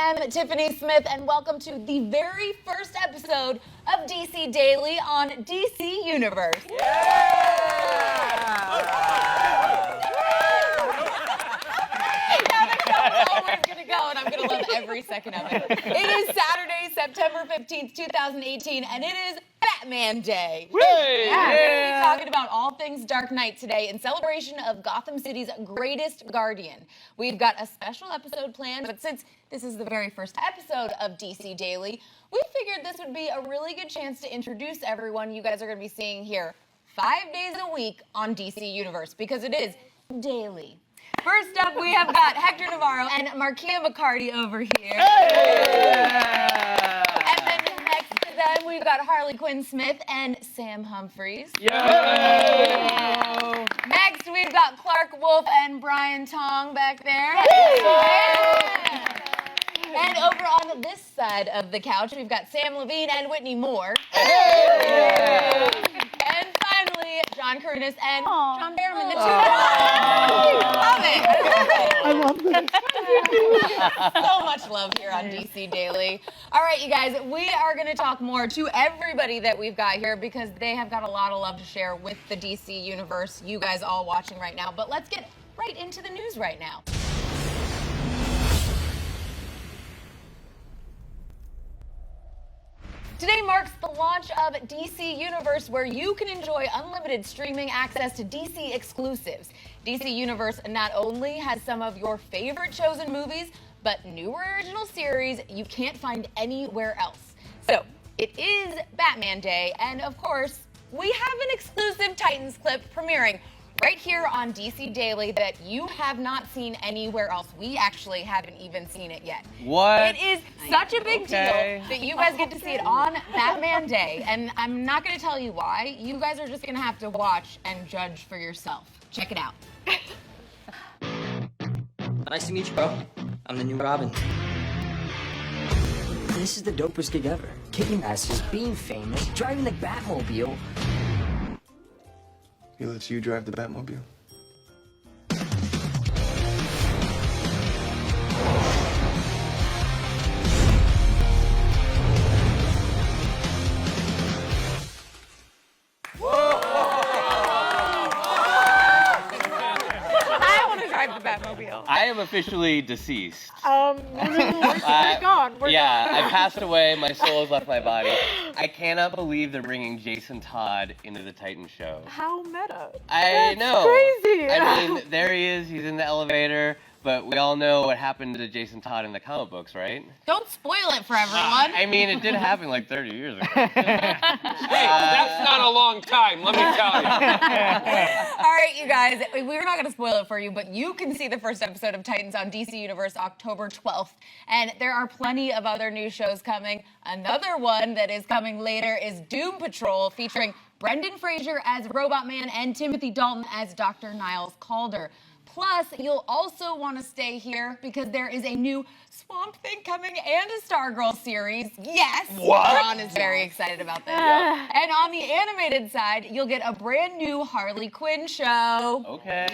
am Tiffany Smith, and welcome to the very first episode of DC Daily on DC Universe. Always gonna go, and I'm gonna love every second of it. It is Saturday, September 15th, 2018, and it is Batman Day. Hey! We're gonna be talking about all things Dark Knight today in celebration of Gotham City's greatest guardian. We've got a special episode planned, but since this is the very first episode of DC Daily, we figured this would be a really good chance to introduce everyone you guys are gonna be seeing here 5 days a week on DC Universe, because it is daily. First up, we have got Hector Navarro and Markia McCarty over here. Hey! And then next to them, we've got Harley Quinn Smith and Sam Humphries. Yeah. Next, we've got Clark Wolf and Brian Tong back there. And over on this side of the couch, we've got Sam Levine and Whitney Moore. Hey! And finally, John Curtis and John Behrman, the two love it. I love this. So much love here on DC Daily. All right, you guys, we are going to talk more to everybody that we've got here because they have got a lot of love to share with the DC Universe, you guys all watching right now. But let's get right into the news right now. Today marks the launch of DC Universe, where you can enjoy unlimited streaming access to DC exclusives. DC Universe not only has some of your favorite shows and movies, but new original series you can't find anywhere else. So, it is Batman Day, and of course, we have an exclusive Titans clip premiering right here on DC Daily that you have not seen anywhere else. We actually haven't even seen it yet. What? It is such a big deal that you guys get to see it on Batman Day. And I'm not going to tell you why. You guys are just going to have to watch and judge for yourself. Check it out. Nice to meet you, bro. I'm the new Robin. This is the dopest gig ever. Kicking asses, being famous, driving the Batmobile. He lets you drive the Batmobile? I want to drive the Batmobile. I am officially deceased. We're gone. I passed away. My soul has left my body. I cannot believe they're bringing Jason Todd into the Titans show. How meta. I know. Crazy. I mean, there he is. He's in the elevator. But we all know what happened to Jason Todd in the comic books, right? Don't spoil it for everyone. I mean, it did happen like 30 years ago. Hey, that's not a long time, let me tell you. All right, you guys, we're not going to spoil it for you, but you can see the first episode of Titans on DC Universe October 12th. And there are plenty of other new shows coming. Another one that is coming later is Doom Patrol, featuring Brendan Fraser as Robot Man and Timothy Dalton as Dr. Niles Calder. Plus, you'll also want to stay here because there is a new Swamp Thing coming and a Stargirl series. Yes! What? Ron is very excited about this. And on the animated side, you'll get a brand new Harley Quinn show. Okay.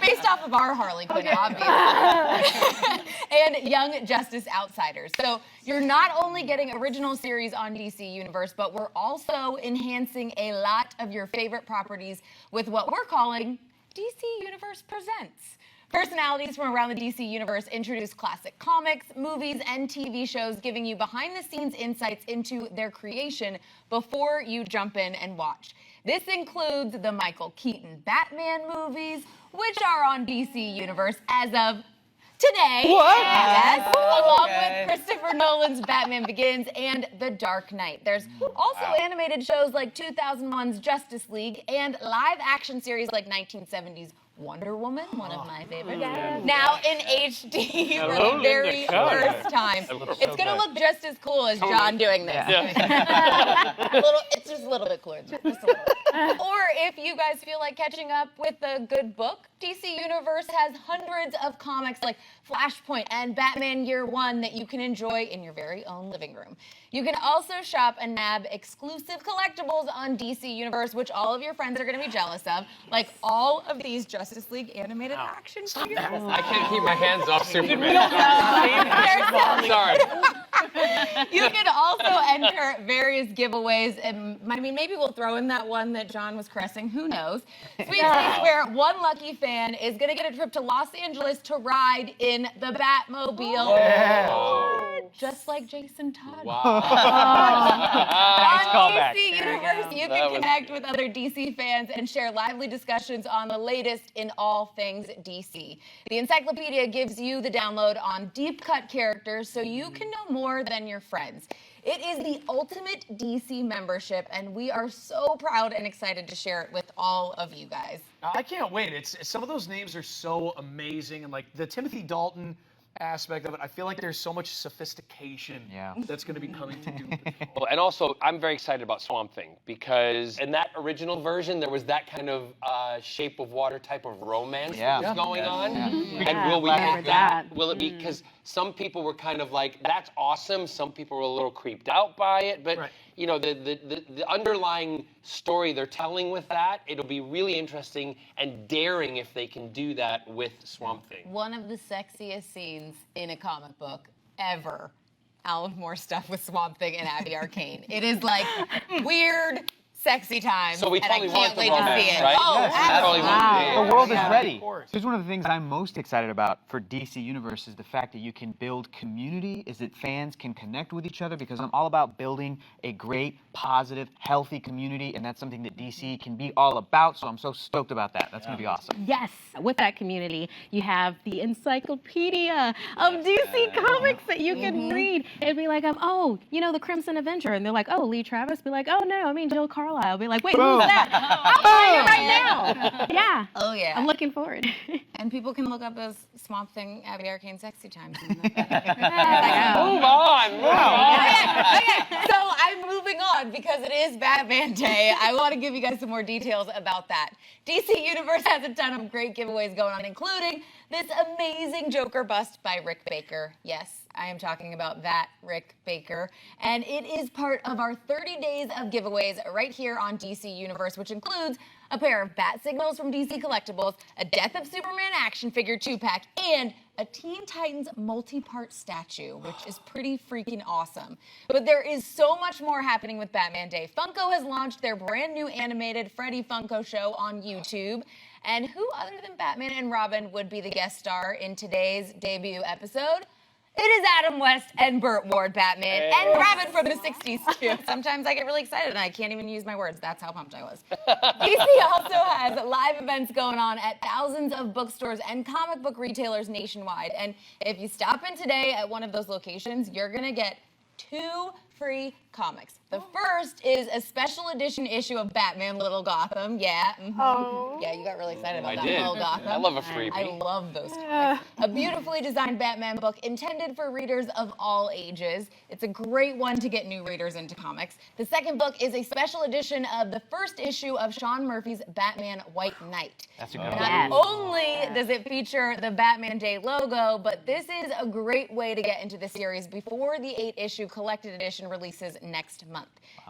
Based off of our Harley Quinn, obviously. And Young Justice Outsiders. So you're not only getting original series on DC Universe, but we're also enhancing a lot of your favorite properties with what we're calling DC Universe Presents. Personalities from around the DC Universe introduce classic comics, movies, and TV shows, giving you behind-the-scenes insights into their creation before you jump in and watch. This includes the Michael Keaton Batman movies, which are on DC Universe as of today. What? Yes, along with Christopher Nolan's Batman Begins and The Dark Knight. There's also animated shows like 2001's Justice League and live-action series like 1970's Wonder Woman, one of my favorites. Now in HD for the very first time. It's going to look just as cool as John doing this. It's just a little bit cooler. Just a little bit. Or if you guys feel like catching up with a good book, DC Universe has hundreds of comics like Flashpoint and Batman Year One that you can enjoy in your very own living room. You can also shop and nab exclusive collectibles on DC Universe, which all of your friends are going to be jealous of, like all of these Justice League animated action figures. I can't keep my hands off Superman. Sorry. You can also enter various giveaways, and I mean, maybe we'll throw in that one that John was caressing. Who knows? Sweepstakes where one lucky fan is going to get a trip to Los Angeles to ride in the Batmobile. Just like Jason Todd. Wow. On DC Universe, you can connect with other DC fans and share lively discussions on the latest in all things DC. The encyclopedia gives you the download on deep-cut characters so you can know more than your friends. It is the ultimate DC membership, and we are so proud and excited to share it with all of you guys. I can't wait. Some of those names are so amazing, and like the Timothy Dalton aspect of it, I feel like there's so much sophistication that's going to be coming to Doom Patrol. Well, and also, I'm very excited about Swamp Thing because in that original version, there was that kind of Shape of Water type of romance that was going on. And will we have that? Will it be? Because some people were kind of like, that's awesome. Some people were a little creeped out by it. But, you know, the underlying story they're telling with that, it'll be really interesting and daring if they can do that with Swamp Thing. One of the sexiest scenes in a comic book ever. Alan Moore stuff with Swamp Thing and Abby Arcane. It is like weird, sexy time. So we and totally I can't want wait the to see romance, it. right? Oh, Yes. absolutely. Totally. The world is ready. Of course. Here's one of the things I'm most excited about for DC Universe is the fact that you can build community, is that fans can connect with each other, because I'm all about building a great, positive, healthy community, and that's something that DC can be all about, so I'm so stoked about that. That's going to be awesome. Yes, with that community, you have the encyclopedia of DC Comics that you can read. It'd be like, oh, you know, the Crimson Avenger, and they're like, oh, Lee Travis. Be like, oh, no, I mean Jill Carlisle. Be like, wait, who's that? I'm buying it right now. Yeah. Oh, yeah. I'm looking forward. And people can look up those Swamp Thing, Abby Arcane sexy times. Move on. Okay, so I'm moving on because it is Batman Day. I want to give you guys some more details about that. DC Universe has a ton of great giveaways going on, including this amazing Joker bust by Rick Baker. Yes, I am talking about that Rick Baker. And it is part of our 30 days of giveaways right here on DC Universe, which includes a pair of bat signals from DC Collectibles, a Death of Superman action figure 2-pack, and a Teen Titans multi-part statue, which is pretty freaking awesome. But there is so much more happening with Batman Day. Funko has launched their brand new animated Freddy Funko show on YouTube. And who other than Batman and Robin would be the guest star in today's debut episode? It is Adam West and Burt Ward Batman and Robin from the 60s, too. Sometimes I get really excited and I can't even use my words. That's how pumped I was. DC also has live events going on at thousands of bookstores and comic book retailers nationwide. And if you stop in today at one of those locations, you're going to get 2 free comics. The first is a special edition issue of Batman Little Gotham. Yeah. Yeah, you got really excited about that. Little Gotham. I love a freebie. I love those comics. A beautifully designed Batman book intended for readers of all ages. It's a great one to get new readers into comics. The second book is a special edition of the first issue of Sean Murphy's Batman White Knight. That's a good one. Not only does it feature the Batman Day logo, but this is a great way to get into the series before the 8-issue collected edition releases next month.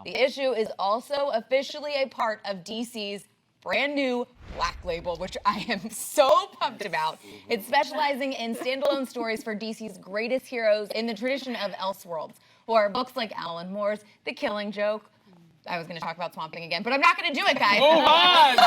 The issue is also officially a part of DC's brand new Black Label, which I am so pumped about. It's specializing in standalone stories for DC's greatest heroes in the tradition of Elseworlds, or books like Alan Moore's The Killing Joke. I was going to talk about Swamp Thing again, but I'm not going to do it, guys. Move on.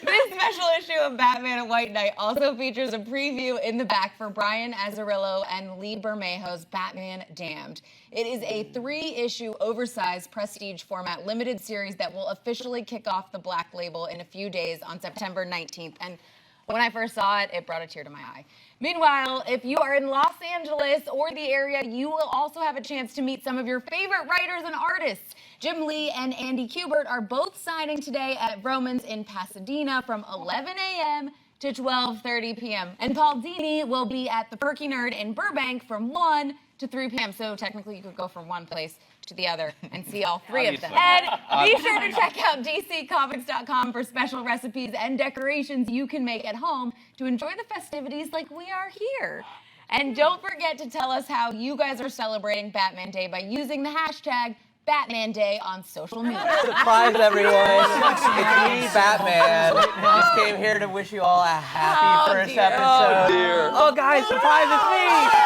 This special issue of Batman and White Knight also features a preview in the back for Brian Azzarello and Lee Bermejo's Batman Damned. It is a 3-issue oversized prestige format limited series that will officially kick off the Black Label in a few days on September 19th. And when I first saw it, it brought a tear to my eye. Meanwhile, if you are in Los Angeles or the area, you will also have a chance to meet some of your favorite writers and artists. Jim Lee and Andy Kubert are both signing today at Vroman's in Pasadena from 11 a.m. to 12:30 p.m. And Paul Dini will be at the Perky Nerd in Burbank from 1 to 3 p.m. So technically you could go from one place to the other and see all three of them. And be sure to check out dccomics.com for special recipes and decorations you can make at home to enjoy the festivities like we are here. And don't forget to tell us how you guys are celebrating Batman Day by using the hashtag Batman Day on social media. Surprise, everyone. It's me, Batman. Just came here to wish you all a happy first episode. Oh, dear. Oh, guys, surprise, it's me.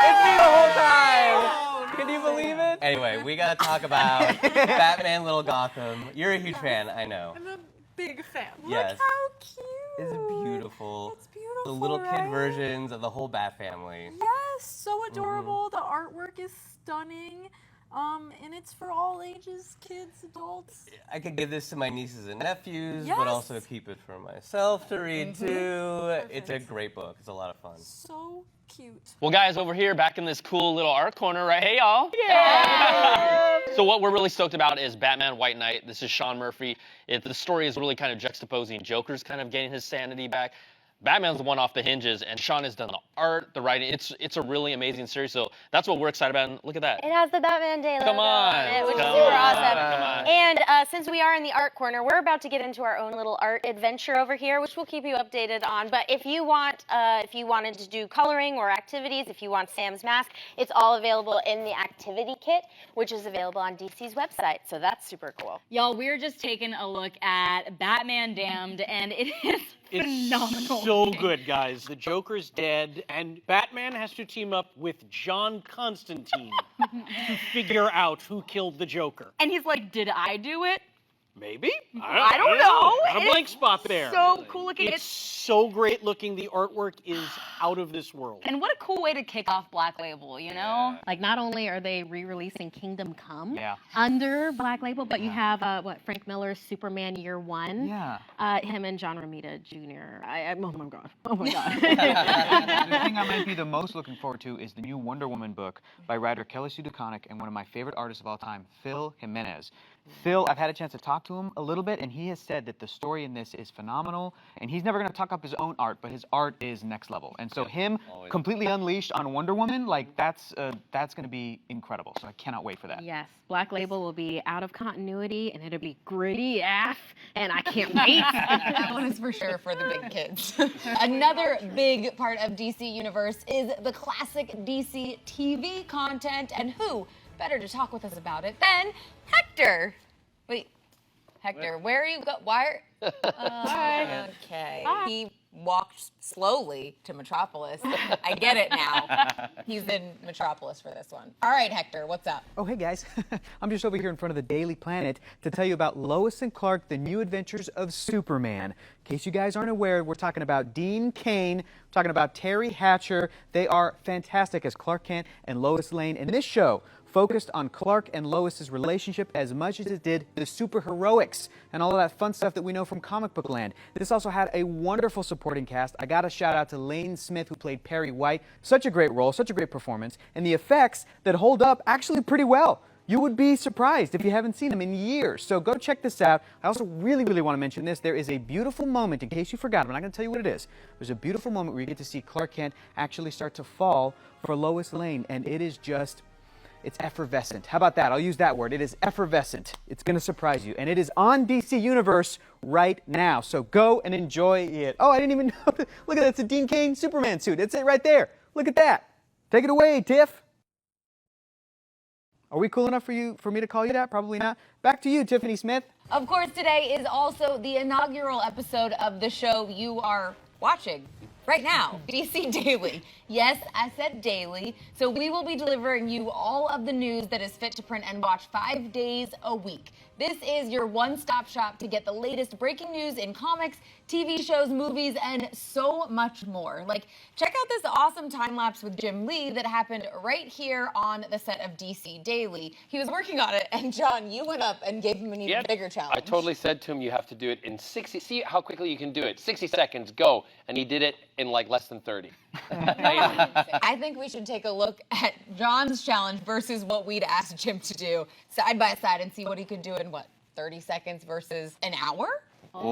It's me the whole time. Can you believe it? Anyway, we got to talk about Batman Little Gotham. You're a huge fan, I know. I'm a big fan. Yes. Look how cute. It's beautiful. It's beautiful, The little kid right? versions of the whole Bat family. Yes, so adorable. The artwork is stunning. And it's for all ages, kids, adults. I could give this to my nieces and nephews, Yes. but also keep it for myself to read too. It's a great book. It's a lot of fun. So cute. Well, guys, over here, back in this cool little art corner, right? Hey, y'all. Yeah. So what we're really stoked about is Batman White Knight. This is Sean Murphy. The story is really kind of juxtaposing Joker's kind of getting his sanity back. Batman's the one off the hinges, and Sean has done the art, the writing. It's a really amazing series, so that's what we're excited about. And look at that. It has the Batman Day logo Come on. on it, which is Come super on. awesome. Come on. And since we are in the art corner, we're about to get into our own little art adventure over here, which we'll keep you updated on. But if you wanted to do coloring or activities, if you want Sam's mask, it's all available in the activity kit, which is available on DC's website. So that's super cool. Y'all, we're just taking a look at Batman Damned, and it is phenomenal. It's so good, guys. The Joker's dead, and Batman has to team up with John Constantine to figure out who killed the Joker. And he's like, did I do it? Maybe? I don't know. Got a blank spot there. So cool looking. It's so great looking. The artwork is out of this world. And what a cool way to kick off Black Label, you know? Like, not only are they re-releasing Kingdom Come under Black Label, but you have, Frank Miller's Superman Year One. Yeah. Him and John Romita Jr. Oh my God. Oh my God. The thing I might be the most looking forward to is the new Wonder Woman book by writer Kelly Sue DeConnick and one of my favorite artists of all time, Phil Jimenez. Phil, I've had a chance to talk to him a little bit, and he has said that the story in this is phenomenal, and he's never going to talk up his own art, but his art is next level. And so him completely unleashed on Wonder Woman, like that's going to be incredible. So I cannot wait for that. Yes, Black Label will be out of continuity, and it'll be gritty AF, and I can't wait. That one is for sure for the big kids. Another big part of DC Universe is the classic DC TV content, and who better to talk with us about it than Hector. Wait, Hector, where are you go? Why are... Okay. He walked slowly to Metropolis. I get it now. He's in Metropolis for this one. All right, Hector, what's up? Oh, hey, guys. I'm just over here in front of the Daily Planet to tell you about Lois and Clark, the new adventures of Superman. In case you guys aren't aware, we're talking about Dean Cain, we're talking about Terry Hatcher. They are fantastic as Clark Kent and Lois Lane. And this show focused on Clark and Lois's relationship as much as it did the superheroics and all of that fun stuff that we know from comic book land. This also had a wonderful supporting cast. I got to shout out to Lane Smith, who played Perry White. Such a great role, such a great performance, and the effects that hold up actually pretty well. You would be surprised if you haven't seen them in years. So go check this out. I also really, really want to mention this. There is a beautiful moment, in case you forgot, I'm not going to tell you what it is. There's a beautiful moment where you get to see Clark Kent actually start to fall for Lois Lane, and it is just... it's effervescent. How about that? I'll use that word. It is effervescent. It's going to surprise you. And it is on DC Universe right now. So go and enjoy it. Oh, I didn't even know. Look at that. It's a Dean Cain Superman suit. It's it right there. Look at that. Take it away, Tiff. Are we cool enough for me to call you that? Probably not. Back to you, Tiffany Smith. Of course, today is also the inaugural episode of the show you are watching right now, DC Daily. Yes, I said daily. So we will be delivering you all of the news that is fit to print and watch 5 days a week. This is your one-stop shop to get the latest breaking news in comics, TV shows, movies, and so much more. Like, check out this awesome time-lapse with Jim Lee that happened right here on the set of DC Daily. He was working on it, and John, you went up and gave him an even bigger challenge. I totally said to him, you have to do it in 60, see how quickly you can do it. 60 seconds, go. And he did it in like less than 30. I think we should take a look at John's challenge versus what we'd asked Jim to do side by side and see what he could do in, 30 seconds versus an hour? Come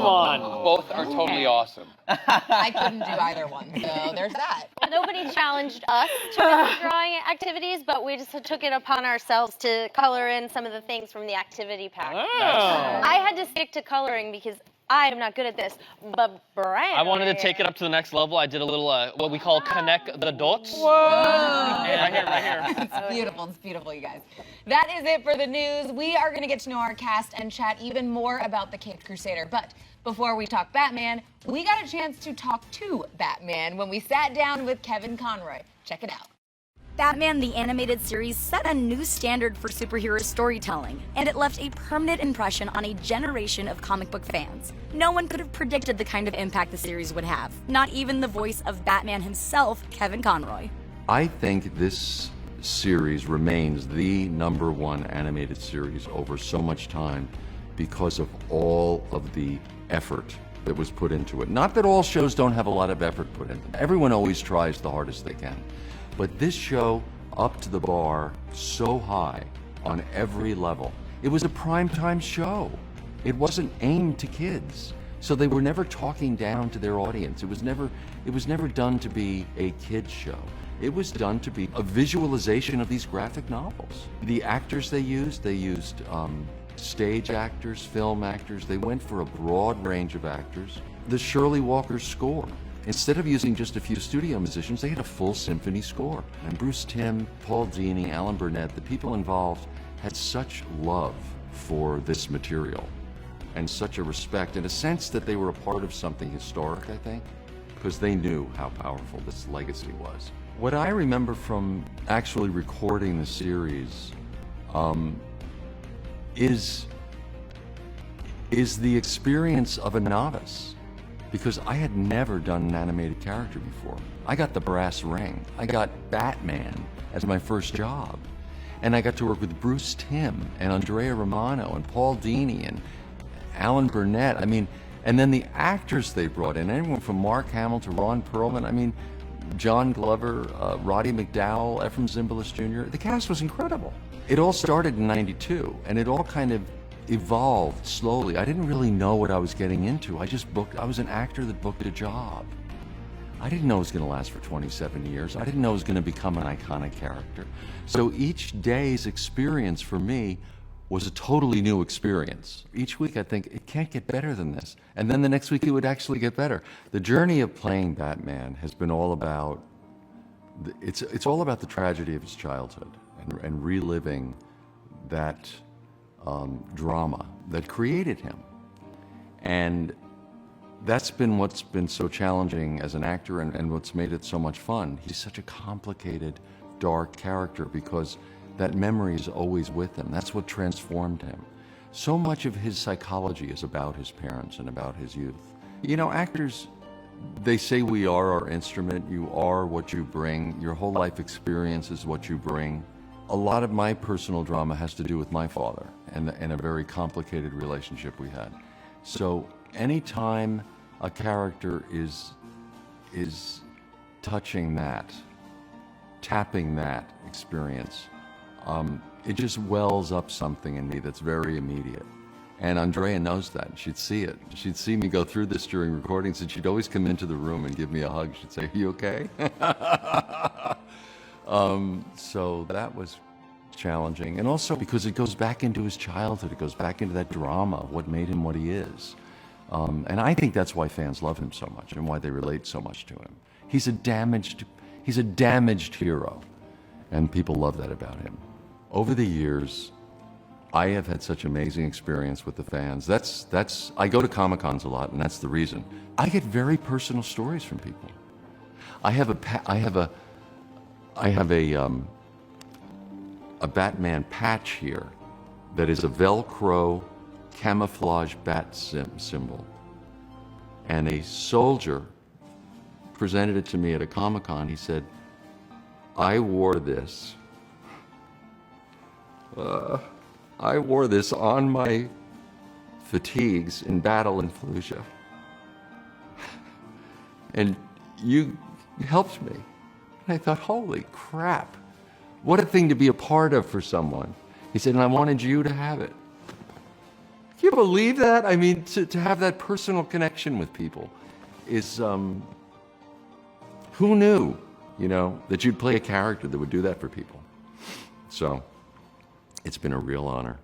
on. Both are totally awesome. I couldn't do either one, so there's that. Nobody challenged us to really drawing activities, but we just took it upon ourselves to color in some of the things from the activity pack. I had to stick to coloring because I am not good at this, but Brian. I wanted to take it up to the next level. I did a little, what we call connect the dots. Whoa! Right here. It's beautiful, you guys. That is it for the news. We are going to get to know our cast and chat even more about the Caped Crusader. But before we talk Batman, we got a chance to talk to Batman when we sat down with Kevin Conroy. Check it out. Batman the Animated Series set a new standard for superhero storytelling, and it left a permanent impression on a generation of comic book fans. No one could have predicted the kind of impact the series would have, not even the voice of Batman himself, Kevin Conroy. I think this series remains the #1 animated series over so much time because of all of the effort that was put into it. Not that all shows don't have a lot of effort put into them. Everyone always tries the hardest they can. But this show upped the bar so high on every level. It was a primetime show. It wasn't aimed to kids. So they were never talking down to their audience. It was never done to be a kids show. It was done to be a visualization of these graphic novels. The actors they used stage actors, film actors. They went for a broad range of actors. The Shirley Walker score. Instead of using just a few studio musicians, they had a full symphony score. And Bruce Timm, Paul Dini, Alan Burnett, the people involved had such love for this material and such a respect and a sense that they were a part of something historic, I think, because they knew how powerful this legacy was. What I remember from actually recording the series is the experience of a novice. Because I had never done an animated character before. I got the brass ring. I got Batman as my first job. And I got to work with Bruce Timm and Andrea Romano and Paul Dini and Alan Burnett. And then the actors they brought in, anyone from Mark Hamill to Ron Perlman, John Glover, Roddy McDowell, Ephraim Zimbalist Jr. The cast was incredible. It all started in '92, and it all kind of evolved slowly. I didn't really know what I was getting into. I was an actor that booked a job. I didn't know it was going to last for 27 years. I didn't know it was going to become an iconic character. So each day's experience for me was a totally new experience. Each week I think, it can't get better than this. And then the next week it would actually get better. The journey of playing Batman has been all about, it's all about the tragedy of his childhood and reliving that drama that created him. And that's been what's been so challenging as an actor and what's made it so much fun. He's such a complicated, dark character because that memory is always with him. That's what transformed him. So much of his psychology is about his parents and about his youth. Actors, they say we are our instrument. You are what you bring. Your whole life experience is what you bring. A lot of my personal drama has to do with my father and a very complicated relationship we had. So anytime a character is touching that, tapping that experience, it just wells up something in me that's very immediate. And Andrea knows that. She'd see it. She'd see me go through this during recordings, and she'd always come into the room and give me a hug. She'd say, "Are you okay?" So that was challenging. And also because it goes back into his childhood. It goes back into that drama, what made him what he is. And I think that's why fans love him so much and why they relate so much to him. He's a damaged hero, and people love that about him. Over the years, I have had such amazing experience with the fans. I go to Comic-Cons a lot, and that's the reason. I get very personal stories from people. I have a Batman patch here that is a Velcro camouflage bat symbol. And a soldier presented it to me at a Comic-Con. He said, I wore this on my fatigues in battle in Fallujah. And you helped me. And I thought, holy crap, what a thing to be a part of for someone. He said, and I wanted you to have it. Can you believe that? I mean, to have that personal connection with people is, who knew, that you'd play a character that would do that for people? So, it's been a real honor.